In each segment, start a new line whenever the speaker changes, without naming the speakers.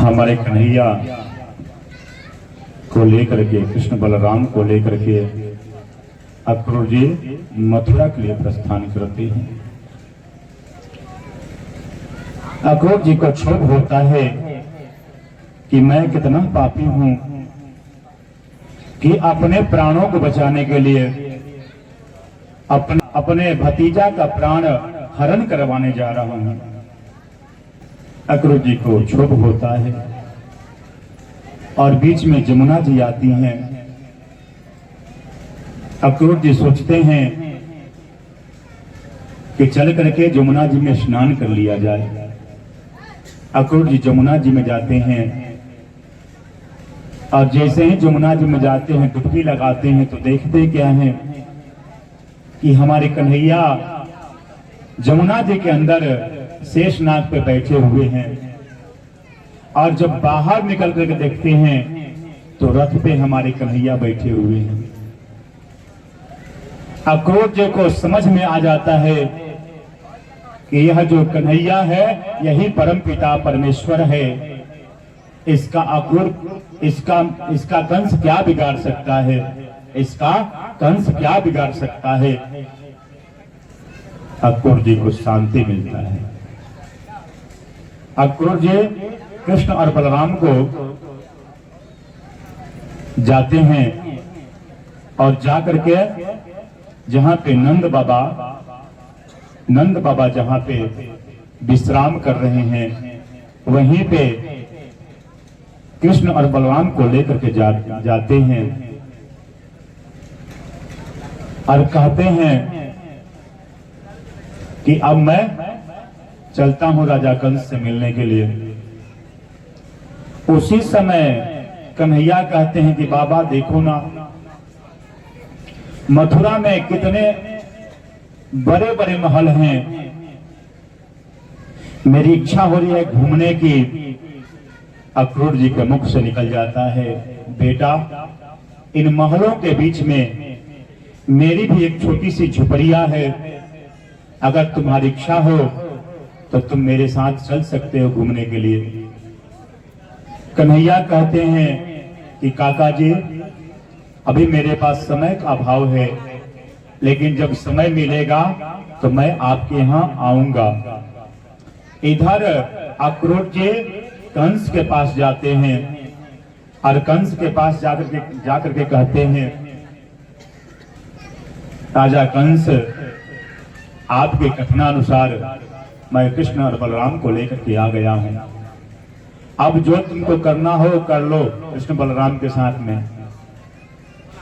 हमारे कन्हैया को लेकर के, कृष्ण बलराम को लेकर के अक्रूर जी मथुरा के लिए प्रस्थान करते हैं। अक्रूर जी को क्षोभ होता है कि मैं कितना पापी हूं कि अपने प्राणों को बचाने के लिए अपने भतीजा का प्राण हरण करवाने जा रहा हूं। अक्रूर जी को क्षोभ होता है और बीच में जमुना जी आती हैं। अक्रूर जी सोचते हैं कि चल करके जमुना जी में स्नान कर लिया जाए। अक्रूर जी जमुना जी में जाते हैं और जैसे ही जमुना जी में जाते हैं, डुबकी लगाते हैं तो देखते क्या है कि हमारे कन्हैया जमुना जी के अंदर शेषनाग पे बैठे हुए हैं। और जब बाहर निकल करके देखते हैं तो रथ पे हमारे कन्हैया बैठे हुए हैं। अक्रूर जी को समझ में आ जाता है कि यह जो कन्हैया है यही परम पिता परमेश्वर है। इसका अक्रूर इसका कंस क्या बिगाड़ सकता है, इसका कंस क्या बिगाड़ सकता है। अक्रूर जी को शांति मिलता है। अक्रूर जी कृष्ण और बलराम को जाते हैं और जाकर के जहां पे नंद बाबा जहां पे विश्राम कर रहे हैं वहीं पे कृष्ण और बलराम को लेकर के जाते हैं और कहते हैं कि अब मैं चलता हूं राजा कंस से मिलने के लिए। उसी समय कन्हैया कहते हैं कि बाबा देखो ना, मथुरा में कितने बड़े बड़े महल हैं, मेरी इच्छा हो रही है घूमने की। अक्रूर जी के मुख से निकल जाता है, बेटा इन महलों के बीच में मेरी भी एक छोटी सी झुपड़िया है, अगर तुम्हारी इच्छा हो तो तुम मेरे साथ चल सकते हो घूमने के लिए। कन्हैया कहते हैं कि काका जी अभी मेरे पास समय का अभाव है, लेकिन जब समय मिलेगा तो मैं आपके यहाँ आऊंगा। इधर अक्रूर जी कंस के पास जाते हैं और कंस के पास जाकर के कहते हैं, राजा कंस आपके कथनानुसार मैं कृष्ण और बलराम को लेकर के आ गया हूं। अब जो तुमको करना हो कर लो कृष्ण बलराम के साथ में।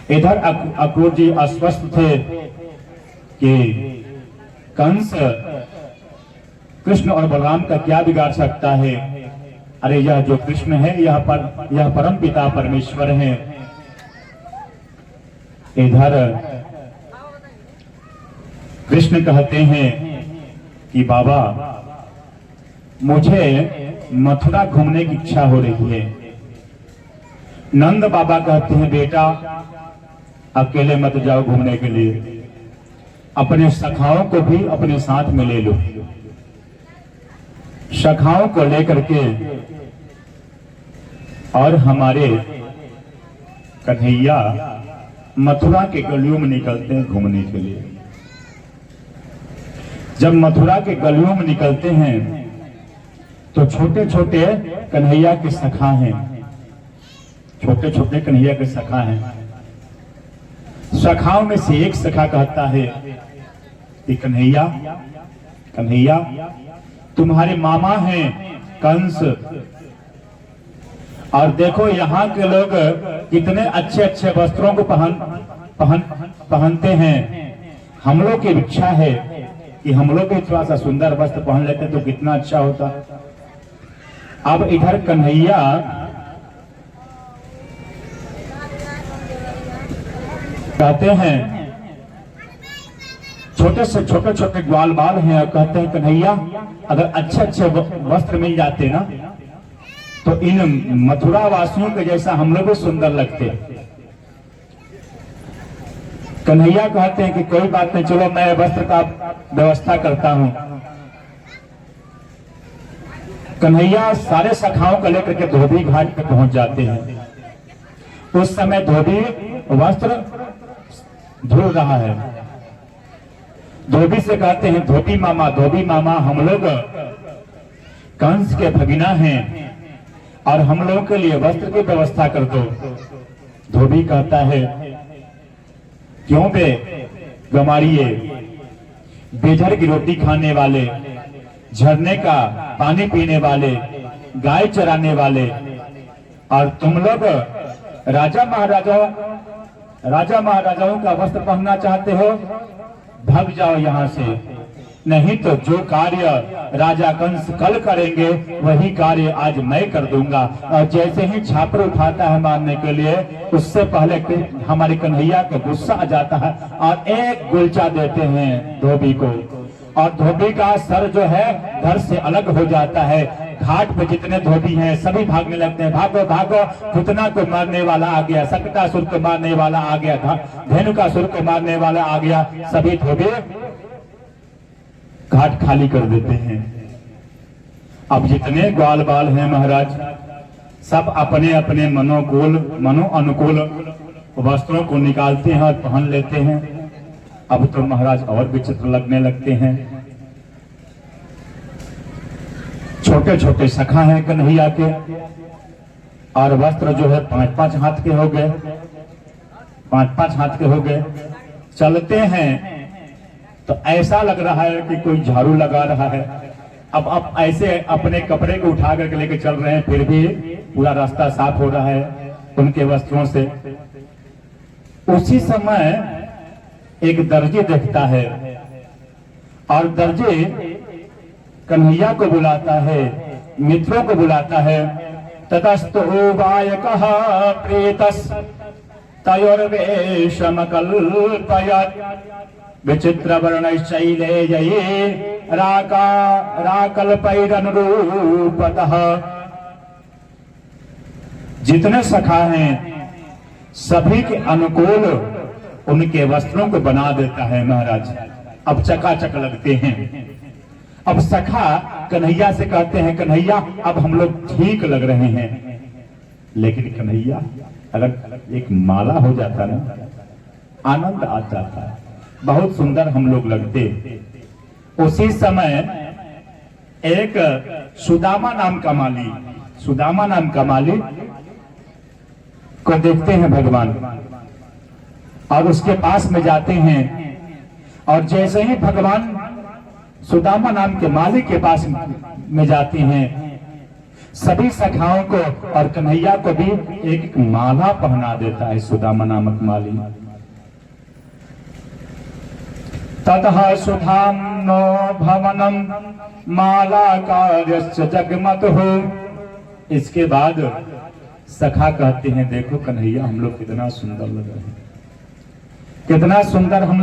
इधर अक्रूर जी अस्वस्थ थे कि कंस कृष्ण और बलराम का क्या बिगाड़ सकता है। अरे यह जो कृष्ण है यह परम पिता परमेश्वर है। इधर कृष्ण कहते हैं कि बाबा मुझे मथुरा घूमने की इच्छा हो रही है। नंद बाबा कहते हैं बेटा अकेले मत जाओ घूमने के लिए, अपने सखाओं को भी अपने साथ में ले लो। सखाओं को लेकर के और हमारे कन्हैया मथुरा के गलियों में निकलते हैं घूमने के लिए। जब मथुरा के गलियों में निकलते हैं तो छोटे छोटे कन्हैया के सखा हैं, छोटे छोटे कन्हैया के सखा हैं। सखाओं में से एक सखा कहता है कि कन्हैया कन्हैया तुम्हारे मामा हैं कंस, और देखो यहाँ के लोग कितने अच्छे अच्छे वस्त्रों को पहनते हैं। हम लोग की इच्छा है कि हम लोग भी थोड़ा सा सुंदर वस्त्र पहन लेते तो कितना अच्छा होता। अब इधर कन्हैया कहते हैं, छोटे से छोटे छोटे ग्वाल बाल हैं और कहते हैं कन्हैया अगर अच्छे अच्छे वस्त्र मिल जाते ना तो इन मथुरा वासियों के जैसा हम लोग भी सुंदर लगते। कन्हैया कहते हैं कि कोई बात नहीं, चलो मैं वस्त्र का व्यवस्था करता हूं। कन्हैया सारे सखाओं को लेकर के धोबी घाट पे पहुंच जाते हैं। उस समय धोबी वस्त्र धुल रहा है। धोबी से कहते हैं, धोबी मामा, हम लोग कंस के भगिना हैं और हम लोगों के लिए वस्त्र की व्यवस्था कर दो। धोबी कहता है, क्यों बे गमारिये, बेझर की रोटी खाने वाले, झरने का पानी पीने वाले, गाय चराने वाले, और तुम लोग राजा महाराजाओं का वस्त्र पहनना चाहते हो? भाग जाओ यहाँ से, नहीं तो जो कार्य राजा कंस कल करेंगे वही कार्य आज मैं कर दूंगा। और जैसे ही छापर उठाता है मारने के लिए, उससे पहले हमारे कन्हैया को गुस्सा आ जाता है और एक गुलचा देते हैं धोबी को, और धोबी का सर जो है धड़ से अलग हो जाता है। घाट पे जितने धोबी हैं सभी भागने लगते हैं, भागो भागो, पुतना को मारने वाला आ गया, सकटासुर को मारने वाला आ गया, धेनुकासुर को मारने वाला आ गया। सभी धोबी घाट खाली कर देते हैं। अब जितने ग्वाल बाल हैं महाराज, सब अपने अपने मनो अनुकूल वस्त्रों को निकालते हैं और पहन लेते हैं। अब तो महाराज और विचित्र लगने लगते हैं। छोटे छोटे सखा हैं कन्हैया के, और वस्त्र जो है 5-5 हाथ के हो गए, 5-5 हाथ के हो गए। चलते हैं तो ऐसा लग रहा है कि कोई झाड़ू लगा रहा है। अब ऐसे अपने कपड़े को उठा करके लेके चल रहे हैं, फिर भी पूरा रास्ता साफ हो रहा है उनके वस्त्रों से। उसी समय एक दर्जी देखता है, और दर्जी कन्हैया को बुलाता है, मित्रों को बुलाता है। ततस्तु बायकः प्रेतस् तयोर्वेशम कल्पयत् विचित्र वर्णशैलेजये राकल्पैरनुरूपतः। जितने सखा हैं सभी के अनुकूल उनके वस्त्रों को बना देता है महाराज। अब चकाचक लगते हैं। अब सखा कन्हैया से कहते हैं, कन्हैया अब हम लोग ठीक लग रहे हैं। लेकिन कन्हैया अगर एक माला हो जाता ना, आनंद आ जाता है, बहुत सुंदर हम लोग लगते। उसी समय एक सुदामा नाम का माली को देखते हैं भगवान, और उसके पास में जाते हैं। और जैसे ही भगवान सुदामा नाम के मालिक के पास में जाते हैं, सभी सखाओं को और कन्हैया को भी एक माला पहना देता है सुदामा नामक माली। ततः सुधाम्नो भवनम माला कार्यस्य जगमत हो। इसके बाद सखा कहते हैं, देखो कन्हैया हम लोग कितना सुंदर लग रहे हैं, कितना सुंदर हम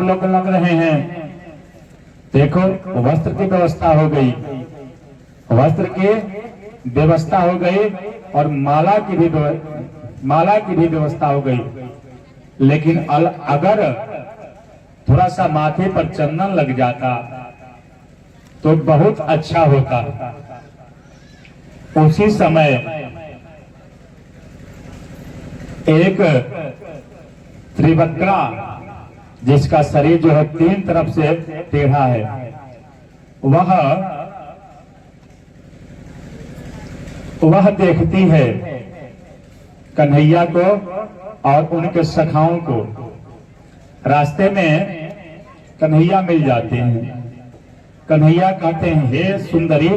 लोग लग रहे हैं। देखो वस्त्र की व्यवस्था हो गई, और माला की भी व्यवस्था हो गई। लेकिन अगर थोड़ा सा माथे पर चंदन लग जाता तो बहुत अच्छा होता। उसी समय एक त्रिवक्रा, जिसका शरीर जो है 3 तरफ से टेढ़ा है, वह देखती है कन्हैया को और उनके सखाओं को। रास्ते में कन्हैया मिल जाते हैं। कन्हैया कहते हैं, हे सुंदरी,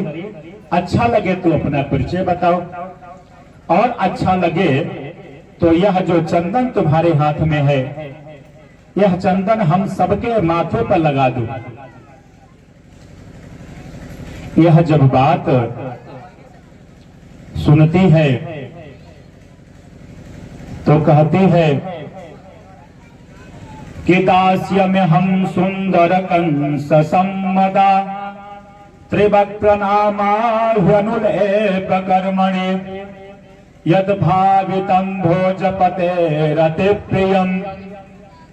अच्छा लगे तो अपना परिचय बताओ, और अच्छा लगे तो यह जो चंदन तुम्हारे हाथ में है, यह चंदन हम सबके माथे पर लगा दो। यह जब बात सुनती है तो कहती है कि दास्य में हम सुंदर कंस सम्मदा त्रिवक्त्र नामाह्वनुलेप कर्मणि यद भावितं भोजपते रति प्रियम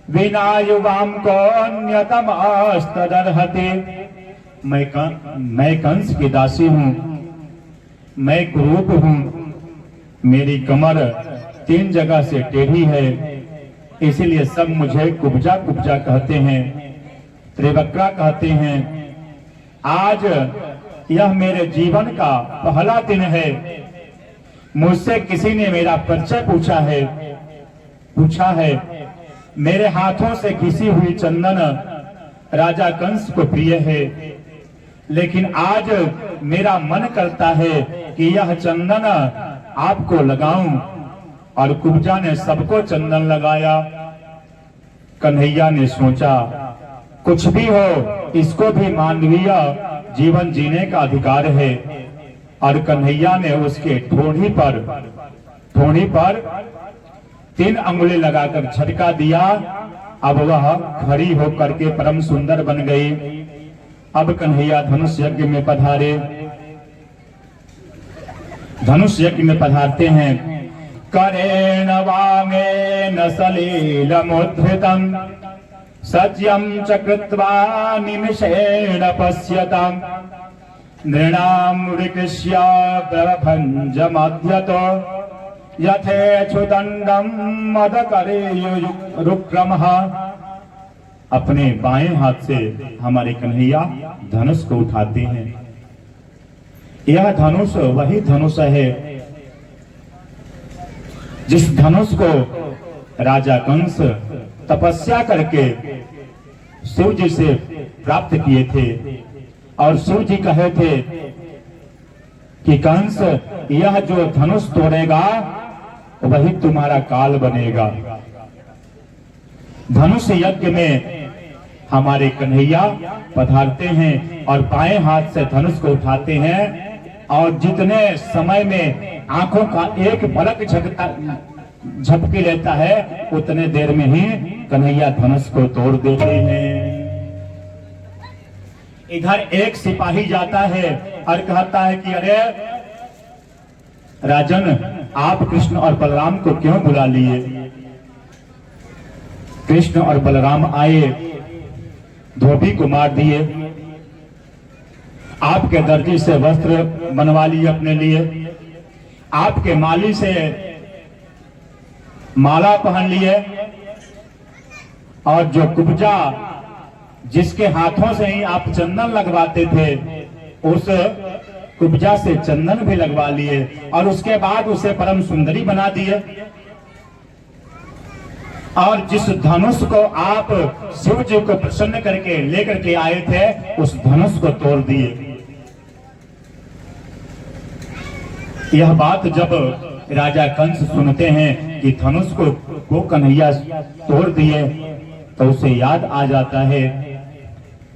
विना युवाम कौन्यतमस्तदर्हति। मैं कंस की दासी हूँ, मैं कुरूप हूं, मेरी कमर 3 जगह से टेढ़ी है, इसीलिए सब मुझे कुब्जा कुब्जा कहते हैं, त्रिवक्रा कहते हैं। आज यह मेरे जीवन का पहला दिन है। मुझसे किसी ने मेरा परिचय पूछा है। मेरे हाथों से घिसी हुई चंदन राजा कंस को प्रिय है, लेकिन आज मेरा मन करता है कि यह चंदन आपको लगाऊं। और कुब्जा ने सबको चंदन लगाया। कन्हैया ने सोचा, कुछ भी हो, इसको भी मानवीय जीवन जीने का अधिकार है। और कन्हैया ने उसके ठोड़ी पर 3 अंगुली लगाकर झटका दिया। अब वह खड़ी होकर के परम सुंदर बन गई। अब कन्हैया धनुष यज्ञ में पधारे। धनुष यज्ञ में पधारते हैं। करेण वामेन सलीलमुद्धृतम् सज्यं च कृत्वा निमिषेण पश्यताम् नृणां विकृष्य प्रभञ्जमध्यतो यथेच्छुदण्डं मदकरेयुरुक्रमः। अपने बाएं हाथ से हमारे कन्हैया धनुष को उठाते हैं। यह धनुष वही धनुष है जिस धनुष को राजा कंस तपस्या करके शिव जी से प्राप्त किए थे। और शिव जी कहे थे कि कंस, यह जो धनुष तोड़ेगा वही तुम्हारा काल बनेगा। धनुष यज्ञ में हमारे कन्हैया पधारते हैं और बाएं हाथ से धनुष को उठाते हैं। और जितने समय में आंखों का एक पलक झपकी लेता है, उतने देर में ही कन्हैया धनुष को तोड़ देते हैं। इधर एक सिपाही जाता है और कहता है कि अरे राजन, आप कृष्ण और बलराम को क्यों बुला लिए? कृष्ण और बलराम आए, धोबी को मार दिए, आपके दर्जी से वस्त्र बनवा लिए अपने लिए, आपके माली से माला पहन लिए, और जो कुब्जा जिसके हाथों से ही आप चंदन लगवाते थे, उस कुब्जा से चंदन भी लगवा लिए और उसके बाद उसे परम सुंदरी बना दिए। और जिस धनुष को आप शिव जी को प्रसन्न करके लेकर के आए थे, उस धनुष को तोड़ दिए। यह बात जब राजा कंस सुनते हैं कि धनुष को कन्हैया तोड़ दिए, तो उसे याद आ जाता है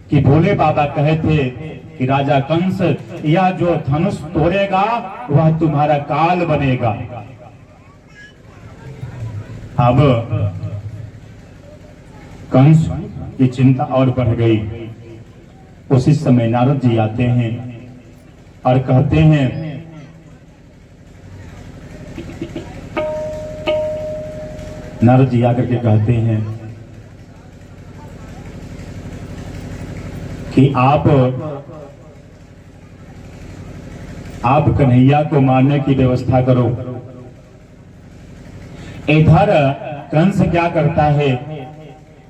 कि भोले बाबा कहे थे कि राजा कंस, यह जो धनुष तोड़ेगा वह तुम्हारा काल बनेगा। अब कंस की चिंता और बढ़ गई। उसी समय नारद जी आते हैं और कहते हैं, नारद जी आकर के कहते हैं कि आप कन्हैया को मारने की व्यवस्था करो। इधर कंस क्या करता है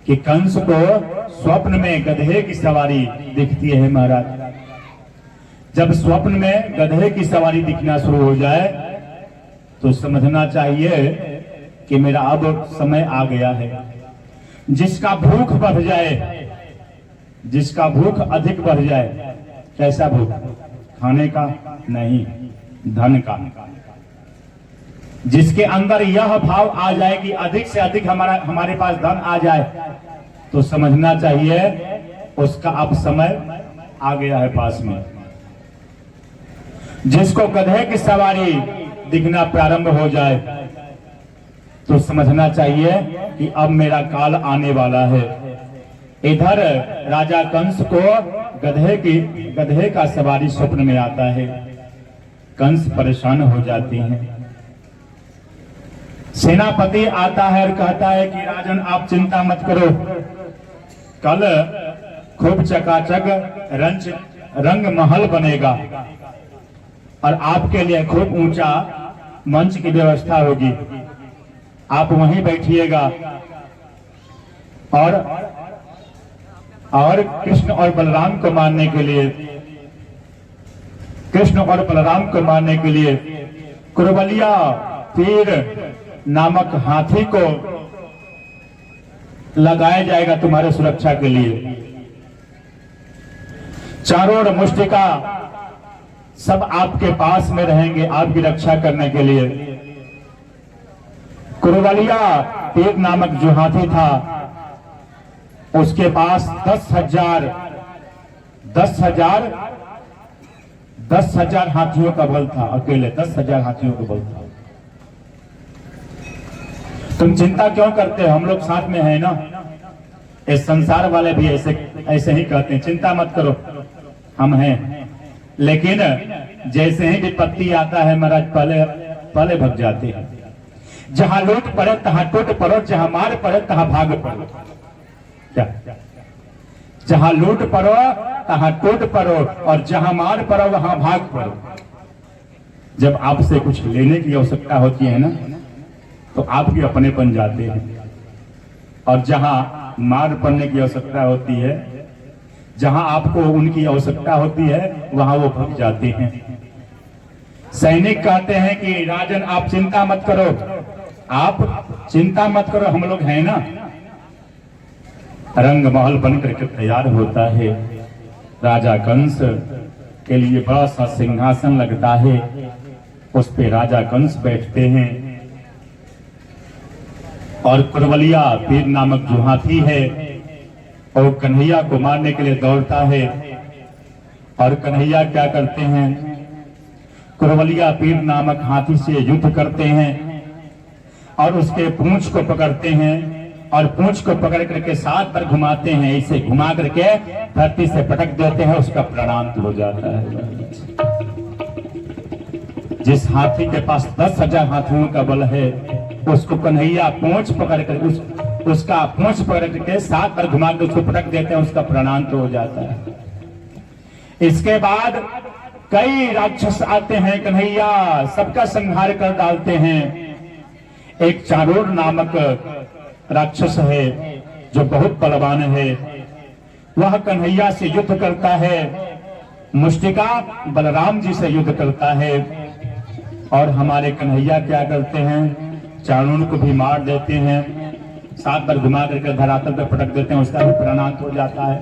कि कंस को स्वप्न में गधे की सवारी दिखती है महाराज। जब स्वप्न में गधे की सवारी दिखना शुरू हो जाए तो समझना चाहिए कि मेरा अब समय आ गया है। जिसका भूख बढ़ जाए, जिसका भूख अधिक बढ़ जाए, कैसा भूख? खाने का नहीं, धन का। जिसके अंदर यह भाव आ जाए कि अधिक से अधिक हमारे पास धन आ जाए, तो समझना चाहिए उसका अब समय आ गया है पास में। जिसको गधे की सवारी दिखना प्रारंभ हो जाए तो समझना चाहिए कि अब मेरा काल आने वाला है। इधर राजा कंस को गधे का सवारी स्वप्न में आता है। कंस परेशान हो जाती हैं। सेनापति आता है और कहता है कि राजन, आप चिंता मत करो, कल खूब चकाचक रंग महल बनेगा। और आपके लिए खूब ऊंचा मंच की व्यवस्था होगी, आप वहीं बैठिएगा और कृष्ण और बलराम को मारने के लिए, कृष्ण और बलराम को मारने के लिए कुरबलिया तीर नामक हाथी को लगाया जाएगा तुम्हारे सुरक्षा के लिए। चारों ओर मुष्टिका सब आपके पास में रहेंगे आपकी रक्षा करने के लिए। कुरबलिया तीर नामक जो हाथी था उसके पास 10,000 हाथियों का बल था, अकेले 10,000 हाथियों का बल था। तुम चिंता क्यों करते हो, हम लोग साथ में हैं ना। इस संसार वाले भी ऐसे ही कहते हैं, चिंता मत करो हम हैं। लेकिन जैसे ही विपत्ति आता है महाराज पहले भग जाते हैं। जहां लूट पड़े तहां टूट पड़ो, जहां मार पड़े तहां भाग पड़ो। क्या जहां लूट पड़ो तहां टूट पड़ो और जहां मार पड़ो वहां भाग पड़ो। जब आपसे कुछ लेने की आवश्यकता होती है ना तो आप भी अपने बन जाते हैं, और जहां मार पड़ने की आवश्यकता होती है, जहां आपको उनकी आवश्यकता होती है वहां वो भाग जाते हैं। सैनिक कहते हैं कि राजन आप चिंता मत करो, आप चिंता मत करो, हम लोग हैं ना। रंग महल बनकर के तैयार होता है। राजा कंस के लिए बड़ा सा सिंहासन लगता है, उस पे राजा कंस बैठते हैं और कुरबलिया तीर नामक जो हाथी है और कन्हैया को मारने के लिए दौड़ता है। और कन्हैया क्या करते हैं, कुरबलिया तीर नामक हाथी से युद्ध करते हैं और उसके पूंछ को पकड़ते हैं और पूंछ को पकड़ करके 7 बार घुमाते हैं, ऐसे घुमा करके धरती से पटक देते हैं, उसका प्राणांत हो जाता है। जिस हाथी के पास 10,000 हाथियों का बल है उसको कन्हैया पूंछ पकड़ कर उसका पूंछ पकड़ करके 7 बार घुमा के उसको पटक देते हैं, उसका प्राणांत हो जाता है। इसके बाद कई राक्षस आते हैं, कन्हैया सबका संहार कर डालते हैं। एक चारोर नामक राक्षस है जो बहुत बलवान है, वह कन्हैया से युद्ध करता है। मुष्टिका बलराम जी से युद्ध करता है और हमारे कन्हैया क्या करते हैं, चाणूर को भी मार देते हैं, 7 बार घुमा करके धरातल पर पटक देते हैं, उसका भी प्राणांत हो जाता है।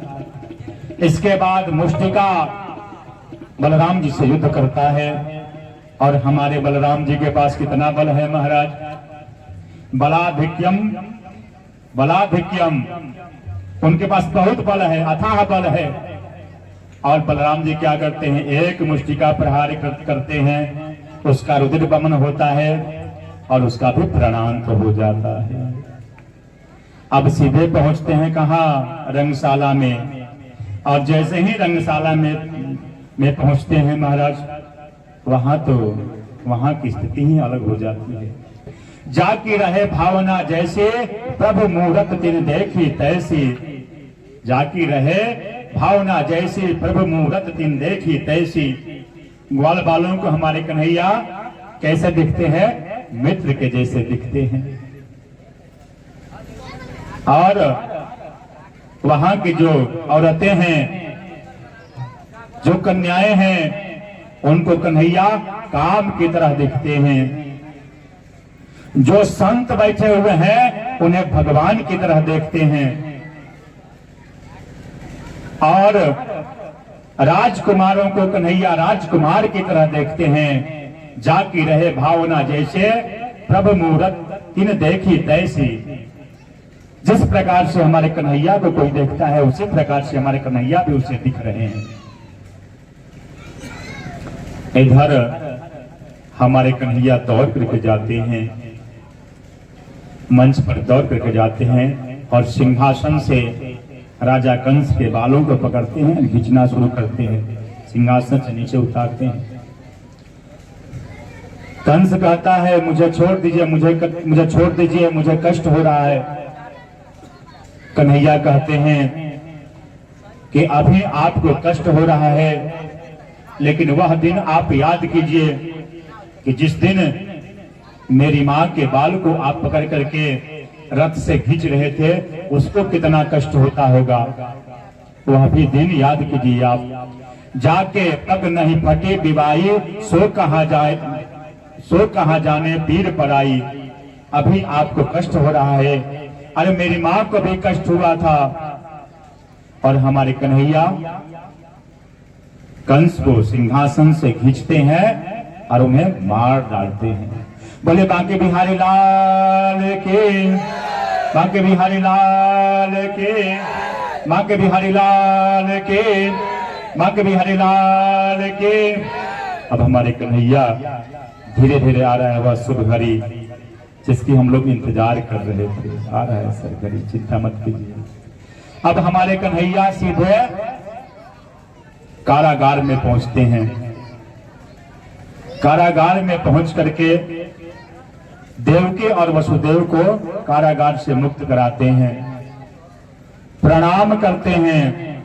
इसके बाद मुष्टिका बलराम जी से युद्ध करता है और हमारे बलराम जी के पास कितना बल है महाराज, बलाधिक्यम बलाधिक्यम, उनके पास बहुत बल है, अथाह बल है। और बलराम जी क्या करते हैं, एक मुष्टिका प्रहार करते हैं, उसका रुधिर बमन होता है और उसका भी प्राणांत हो जाता है। अब सीधे पहुंचते हैं कहाँ, रंगशाला में। और जैसे ही रंगशाला में पहुंचते हैं महाराज, वहां की स्थिति ही अलग हो जाती है। जाकी रहे भावना जैसे प्रभु मूरत तिन देखी तैसी, जाकी रहे भावना जैसे प्रभु मूरत तिन देखी तैसी। ग्वाल बालों को हमारे कन्हैया कैसे दिखते हैं, मित्र के जैसे दिखते हैं। और वहां की जो औरतें हैं, जो कन्याएं हैं, उनको कन्हैया काम की तरह दिखते हैं। जो संत बैठे हुए हैं उन्हें भगवान की तरह देखते हैं। और राजकुमारों को कन्हैया राजकुमार की तरह देखते हैं। जाकी रहे भावना जैसे प्रभु मूरत तिन देखी तैसी। जिस प्रकार से हमारे कन्हैया को कोई देखता है उसी प्रकार से हमारे कन्हैया भी उसे दिख रहे हैं। इधर हमारे कन्हैया दौड़ करके जाते हैं, मंच पर दौड़ करके जाते हैं और सिंहासन से राजा कंस के बालों को पकड़ते हैं, खींचना शुरू करते हैं, सिंहासन से नीचे उतारते हैं। कंस कहता है मुझे छोड़ दीजिए, मुझे छोड़ दीजिए, मुझे कष्ट हो रहा है। कन्हैया कहते हैं कि अभी आपको कष्ट हो रहा है, लेकिन वह दिन आप याद कीजिए कि जिस दिन मेरी माँ के बाल को आप पकड़ करके रथ से खींच रहे थे, उसको कितना कष्ट होता होगा। वह भी दिन याद कीजिए आप। जाके तब नहीं फटे विवाही, सो कहाँ जाने पीर पराई। अभी आपको कष्ट हो रहा है, अरे मेरी माँ को भी कष्ट हुआ था। और हमारे कन्हैया कंस को सिंहासन से खींचते हैं और उन्हें मार डालते हैं। बोले बांके बिहारी लाल के, बांके बिहारी लाल के, बांके बिहारी लाल के, बांके बिहारी लाल के। अब हमारे कन्हैया धीरे धीरे आ रहा है वह शुभ घड़ी जिसकी हम लोग इंतजार कर रहे थे। आ रहा है सर घड़ी, चिंता मत कीजिए। अब हमारे कन्हैया सीधे कारागार में पहुंचते हैं। कारागार में पहुंच करके देवकी और वसुदेव को कारागार से मुक्त कराते हैं, प्रणाम करते हैं।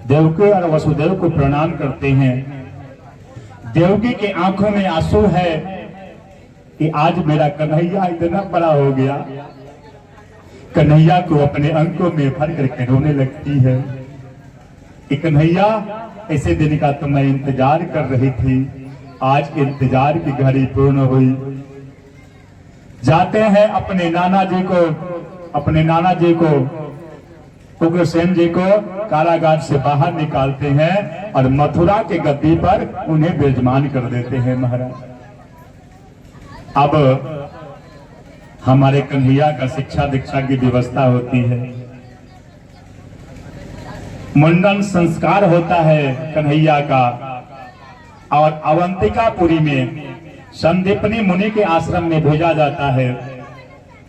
देवकी और वसुदेव को प्रणाम करते हैं। देवकी की आंखों में आंसू है कि आज मेरा कन्हैया इतना बड़ा हो गया। कन्हैया को अपने अंकों में भर करके रोने लगती है कि कन्हैया, ऐसे दिन का तो मैं इंतजार कर रही थी, आज इंतजार की घड़ी पूर्ण हुई। जाते हैं अपने नाना जी को उग्रसेन जी को कारागार से बाहर निकालते हैं और मथुरा के गद्दी पर उन्हें विराजमान कर देते हैं महाराज। अब हमारे कन्हैया का शिक्षा दीक्षा की व्यवस्था होती है, मुंडन संस्कार होता है कन्हैया का। और अवंतिकापुरी में संदीपनी मुनि के आश्रम में भेजा जाता है।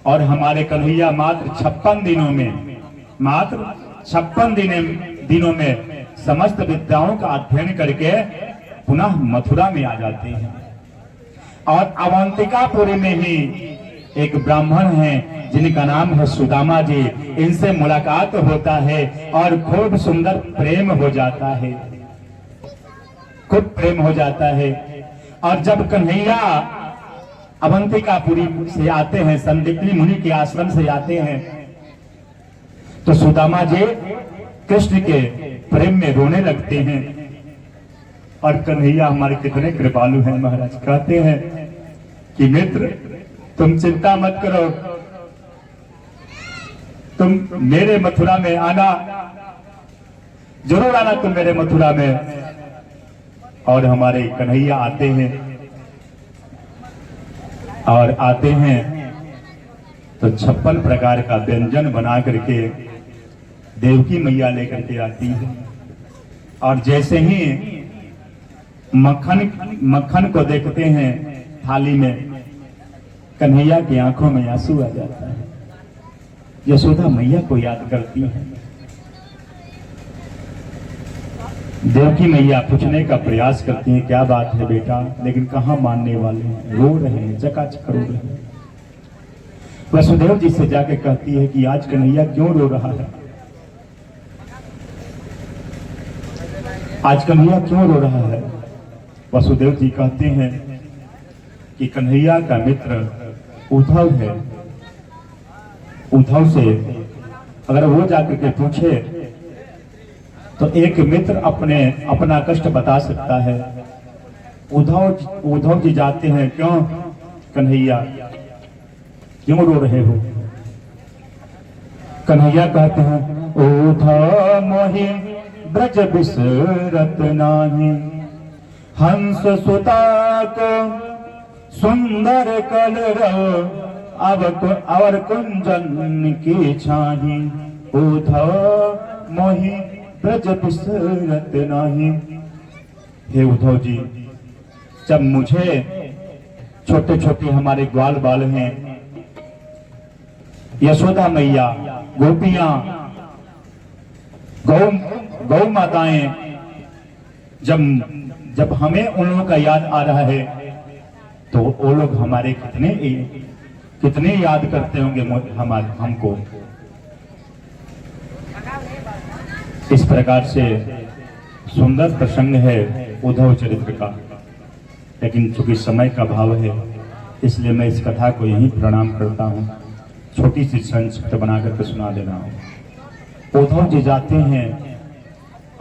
और हमारे कन्हैया मात्र 56 दिनों में समस्त विद्याओं का अध्ययन करके पुनः मथुरा में आ जाते हैं। और अवंतिकापुरी में ही एक ब्राह्मण हैं जिनका नाम है सुदामा जी, इनसे मुलाकात होता है और खूब सुंदर प्रेम हो जाता है, खूब प्रेम हो जाता है। और जब कन्हैया अवंतिकापुरी से आते हैं, संदीपनी मुनि के आश्रम से आते हैं, तो सुदामा जी कृष्ण के प्रेम में रोने लगते हैं। और कन्हैया हमारे कितने कृपालु हैं महाराज, कहते हैं कि मित्र तुम चिंता मत करो, तुम मेरे मथुरा में आना, जरूर आना तुम मेरे मथुरा में। और हमारे कन्हैया आते हैं, और आते हैं तो 56 प्रकार का व्यंजन बना करके देवकी मैया लेकर के आती है। और जैसे ही मक्खन को देखते हैं थाली में, कन्हैया की आंखों में आंसू आ जाता है। यशोदा मैया को याद करती है। देवकी मैया पूछने का प्रयास करती हैं, क्या बात है बेटा, लेकिन कहां मानने वाले हैं, रो रहे हैं, चकाचक रो रहे हैं। वसुदेव जी से जाके कहती है कि आज कन्हैया क्यों रो रहा है, आज कन्हैया क्यों रो रहा है। वसुदेव जी कहते हैं कि कन्हैया का मित्र उद्धव है, उद्धव से अगर वो जाकर के पूछे तो एक मित्र अपना कष्ट बता सकता है। उद्धव जी जाते हैं, क्यों कन्हैया क्यों रो रहे हो। कन्हैया कहते हैं, उद्धव मोहि ब्रज बिसरत नाही, हंस सुता को सुंदर कलरव अवर कुंजन की छाही। उद्धव मोहि ब्रज बिसरत नाही। हे उद्धव जी, जब मुझे छोटे छोटे हमारे ग्वाल बाल हैं, यशोदा मैया, गोपियां, गौ माताएं, जब हमें उन लोगों का याद आ रहा है तो वो लोग हमारे कितने याद करते होंगे हमको। इस प्रकार से सुंदर प्रसंग है उद्धव चरित्र का, लेकिन चूंकि समय का भाव है इसलिए मैं इस कथा को यहीं प्रणाम करता हूँ। छोटी सी संक्षिप्त बना करके सुना दे रहा हूँ। उद्धव जी जाते हैं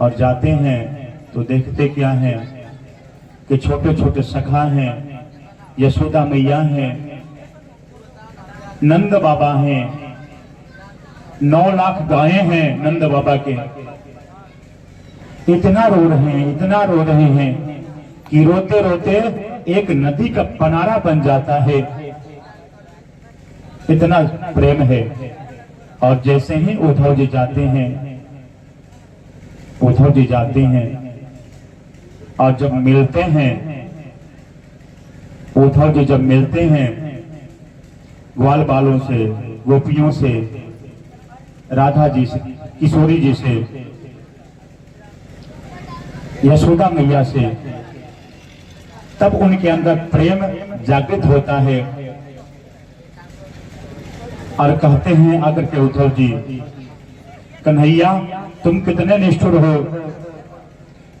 और जाते हैं तो देखते क्या है कि छोटे छोटे सखा हैं, यशोदा मैया हैं, नंद बाबा हैं, 9 लाख गायें हैं नंद बाबा के। इतना रो रहे हैं कि रोते रोते एक नदी का पनारा बन जाता है। इतना प्रेम है। और जैसे ही उद्धव जी जाते हैं और जब मिलते हैं, उद्धव जी जब मिलते हैं ग्वाल बालों से, गोपियों से, राधा जी से, किशोरी जी से, यशोदा मैया से, तब उनके अंदर प्रेम जागृत होता है और कहते हैं आकर के उद्धव जी, कन्हैया तुम कितने निष्ठुर हो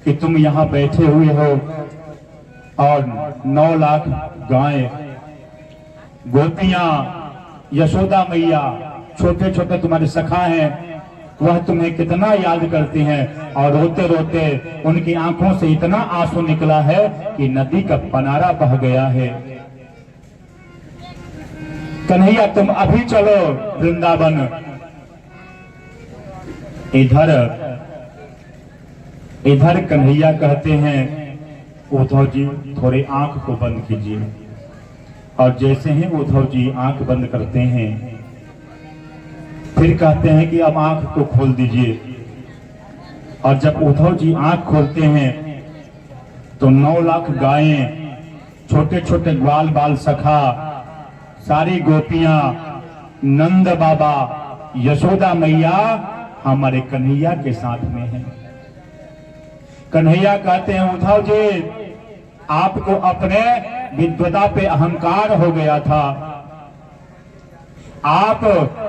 कि तुम यहाँ बैठे हुए हो और 9 लाख गाय, गोपियां, यशोदा मैया, छोटे छोटे तुम्हारे सखा हैं, वह तुम्हें कितना याद करती हैं। और रोते रोते उनकी आंखों से इतना आंसू निकला है कि नदी का पनारा बह गया है। कन्हैया तुम अभी चलो वृंदावन। इधर कन्हैया कहते हैं उद्धव जी थोड़ी आंख को बंद कीजिए। और जैसे ही उद्धव जी आंख बंद करते हैं फिर कहते हैं कि अब आंख को खोल दीजिए। और जब उद्धव जी आंख खोलते हैं तो 9 लाख गायें, छोटे छोटे ग्वाल बाल सखा, सारी गोपियां, नंद बाबा, यशोदा मैया हमारे कन्हैया के साथ में हैं। कन्हैया कहते हैं उद्धव जी आपको अपने विद्वता पे अहंकार हो गया था। आप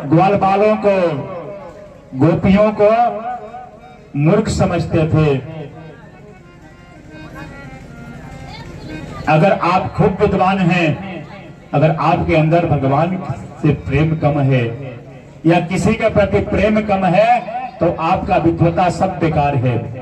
ग्वाल बालों को, गोपियों को मूर्ख समझते थे। अगर आप खूब विद्वान हैं, अगर आपके अंदर भगवान से प्रेम कम है या किसी के प्रति प्रेम कम है तो आपका विद्वता सब बेकार है।